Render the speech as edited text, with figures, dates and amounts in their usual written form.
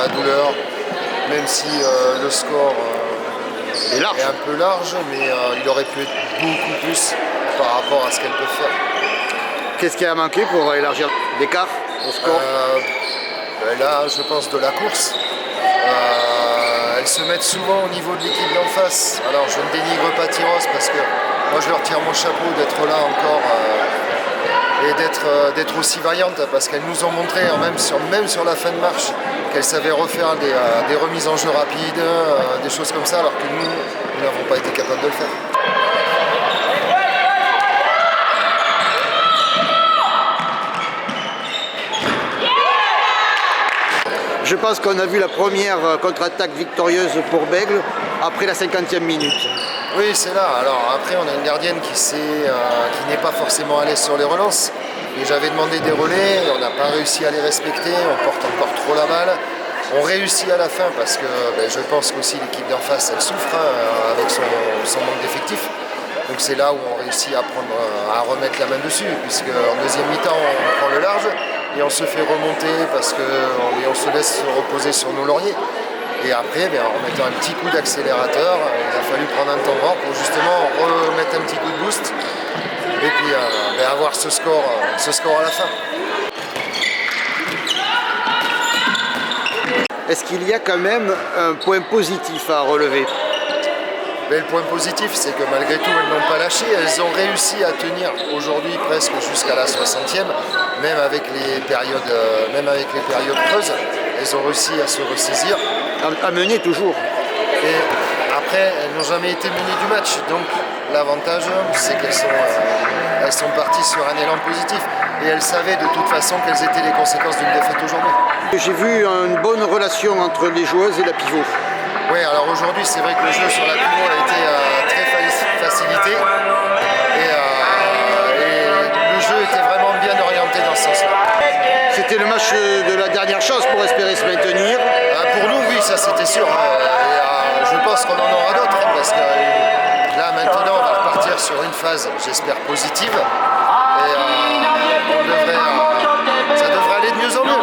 la douleur, même si le score est un peu large, mais il aurait pu être beaucoup plus par rapport à ce qu'elles peuvent faire. Qu'est-ce qui a manqué pour élargir l'écart au score? Là, je pense de la course. Elles se mettent souvent au niveau de l'équipe d'en face. Alors, je ne dénigre pas Tyros parce que moi, je leur tire mon chapeau d'être là encore et d'être aussi vaillantes parce qu'elles nous ont montré, même sur la fin de marche, qu'elles savaient refaire des remises en jeu rapides, des choses comme ça, alors que nous n'avons pas été capables de le faire. Je pense qu'on a vu la première contre-attaque victorieuse pour Bègles après la 50e minute. Oui, c'est là. Alors après, on a une gardienne qui n'est pas forcément à l'aise sur les relances. Et j'avais demandé des relais, on n'a pas réussi à les respecter, on porte encore trop la balle. On réussit à la fin parce que je pense qu'aussi l'équipe d'en face, elle souffre avec son manque d'effectifs. Donc c'est là où on réussit à remettre la main dessus, puisque en deuxième mi-temps, on prend le large et on se fait remonter parce qu'on se laisse reposer sur nos lauriers. Et après, en mettant un petit coup d'accélérateur, il a fallu prendre un temps mort pour justement remettre un petit coup de boost et puis avoir ce score à la fin. Est-ce qu'il y a quand même un point positif à relever? Mais le point positif, c'est que malgré tout, elles n'ont pas lâché. Elles ont réussi à tenir aujourd'hui presque jusqu'à la 60e, même avec les périodes creuses. Elles ont réussi à se ressaisir. À mener toujours. Et après, elles n'ont jamais été menées du match. Donc l'avantage, c'est qu'elles sont parties sur un élan positif. Et elles savaient de toute façon quelles étaient les conséquences d'une défaite aujourd'hui. J'ai vu une bonne relation entre les joueuses et la pivot. Oui, alors aujourd'hui, c'est vrai que le jeu sur la pivot a été très facilité. Et le jeu était vraiment bien orienté dans ce sens-là. C'était le match de la dernière chance pour espérer se maintenir. Pour nous, oui, ça c'était sûr. Et, je pense qu'on en aura d'autres parce que là, maintenant, on va repartir sur une phase, j'espère, positive. Et ça devrait aller de mieux en mieux.